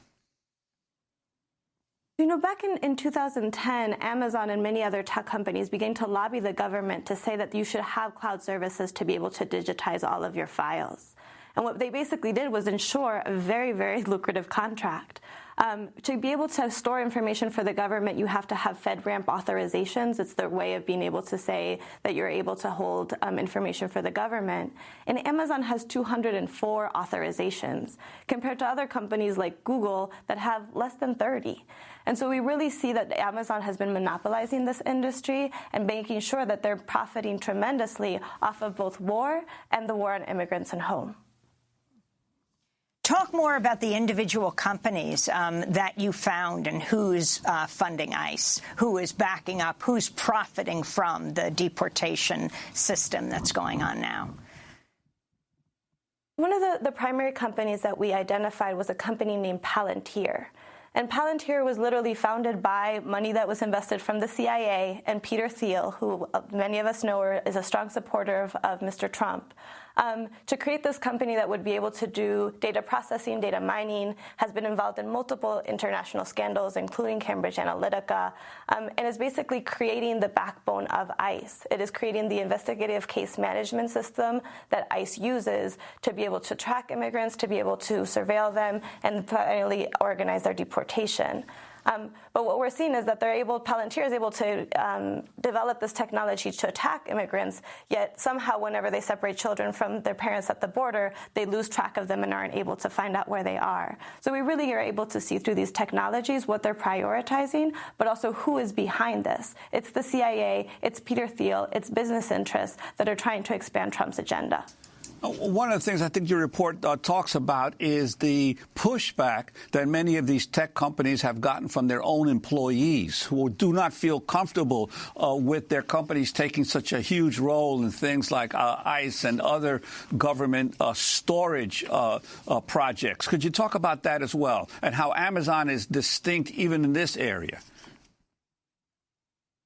Back in 2010, Amazon and many other tech companies began to lobby the government to say that you should have cloud services to be able to digitize all of your files. And what they basically did was ensure a very, very lucrative contract. To be able to store information for the government, you have to have FedRAMP authorizations. It's their way of being able to say that you're able to hold information for the government. And Amazon has 204 authorizations, compared to other companies like Google that have less than 30. And so we really see that Amazon has been monopolizing this industry and making sure that they're profiting tremendously off of both war and the war on immigrants and home. Talk more about the individual companies that you found and who's funding ICE, who is backing up, who's profiting from the deportation system that's going on now. One of the primary companies that we identified was a company named Palantir. And Palantir was literally founded by money that was invested from the CIA and Peter Thiel, who many of us know is a strong supporter of Mr. Trump, to create this company that would be able to do data processing, data mining, has been involved in multiple international scandals, including Cambridge Analytica, and is basically creating the backbone of ICE. It is creating the investigative case management system that ICE uses to be able to track immigrants, to be able to surveil them, and finally organize their deportation. But what we're seeing is that Palantir is able to develop this technology to attack immigrants, yet somehow whenever they separate children from their parents at the border, they lose track of them and aren't able to find out where they are. So we really are able to see through these technologies what they're prioritizing, but also who is behind this. It's the CIA, it's Peter Thiel, it's business interests that are trying to expand Trump's agenda. One of the things I think your report talks about is the pushback that many of these tech companies have gotten from their own employees who do not feel comfortable with their companies taking such a huge role in things like ICE and other government storage projects. Could you talk about that as well, and how Amazon is distinct even in this area?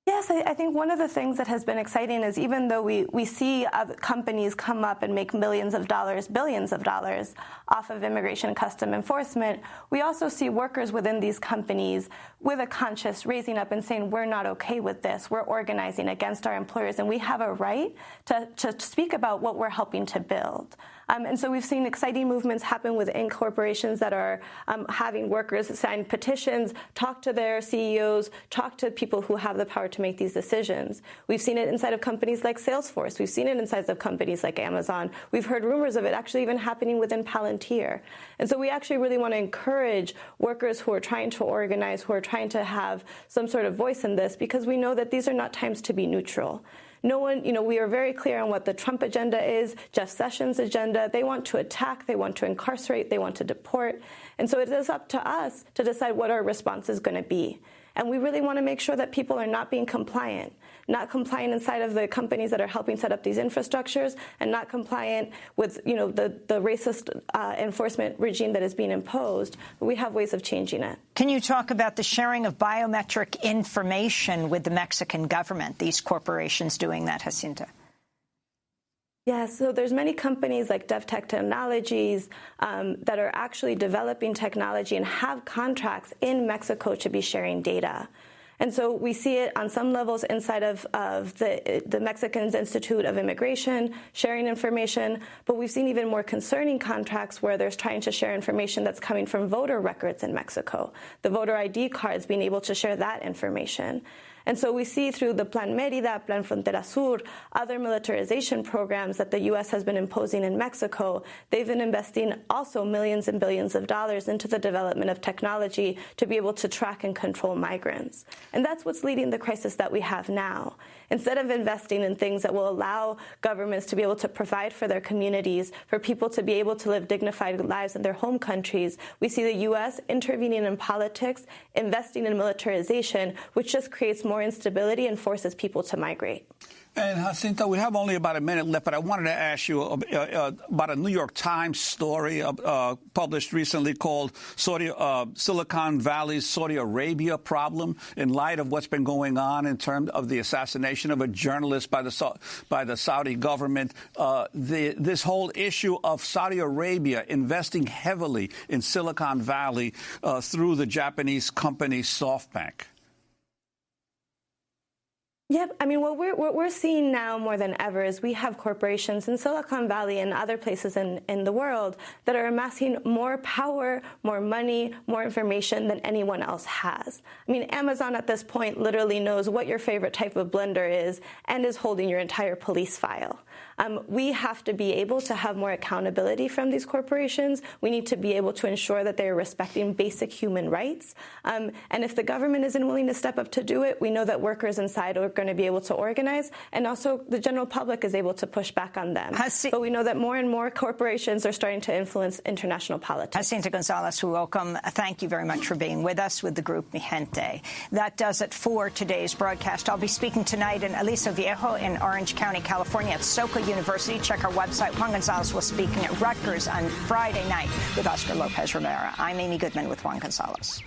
Yes, I think one of the things that has been exciting is even though we see other companies come up and make millions of dollars, billions of dollars off of immigration and custom enforcement, we also see workers within these companies with a conscience raising up and saying, we're not okay with this. We're organizing against our employers, and we have a right to speak about what we're helping to build. And so we've seen exciting movements happen within corporations that are having workers sign petitions, talk to their CEOs, talk to people who have the power to make these decisions. We've seen it inside of companies like Salesforce. We've seen it inside of companies like Amazon. We've heard rumors of it actually even happening within Palantir. And so we actually really want to encourage workers who are trying to organize, who are trying to have some sort of voice in this, because we know that these are not times to be neutral. No one, we are very clear on what the Trump agenda is, Jeff Sessions' agenda. They want to attack, they want to incarcerate, they want to deport. And so it is up to us to decide what our response is going to be. And we really want to make sure that people are not being compliant, not compliant inside of the companies that are helping set up these infrastructures, and not compliant with, the racist enforcement regime that is being imposed. But we have ways of changing it. Can you talk about the sharing of biometric information with the Mexican government, these corporations doing that, Jacinta? Yeah, so there's many companies like DevTech Technologies that are actually developing technology and have contracts in Mexico to be sharing data. And so we see it on some levels inside of the Mexicans Institute of Immigration, sharing information, but we've seen even more concerning contracts where there's trying to share information that's coming from voter records in Mexico, the voter ID cards, being able to share that information. And so we see through the Plan Mérida, Plan Frontera Sur, other militarization programs that the U.S. has been imposing in Mexico. They've been investing also millions and billions of dollars into the development of technology to be able to track and control migrants. And that's what's leading the crisis that we have now. Instead of investing in things that will allow governments to be able to provide for their communities, for people to be able to live dignified lives in their home countries, we see the U.S. intervening in politics, investing in militarization, which just creates more instability and forces people to migrate. And Jacinta, we have only about a minute left, but I wanted to ask you about a New York Times story published recently called Silicon Valley's Saudi Arabia problem, in light of what's been going on in terms of the assassination of a journalist by the Saudi government. This whole issue of Saudi Arabia investing heavily in Silicon Valley through the Japanese company SoftBank. Yep. I mean, what we're seeing now more than ever is we have corporations in Silicon Valley and other places in the world that are amassing more power, more money, more information than anyone else has. I mean, Amazon at this point literally knows what your favorite type of blender is and is holding your entire police file. We have to be able to have more accountability from these corporations. We need to be able to ensure that they are respecting basic human rights. And if the government isn't willing to step up to do it, we know that workers inside are going to be able to organize, and also the general public is able to push back on them. But we know that more and more corporations are starting to influence international politics. Jacinta Gonzalez, welcome. Thank you very much for being with us with the group Mi Gente. That does it for today's broadcast. I'll be speaking tonight in Aliso Viejo in Orange County, California at Soka University. Check our website. Juan Gonzalez will be speaking at Rutgers on Friday night with Oscar Lopez Rivera. I'm Amy Goodman with Juan Gonzalez.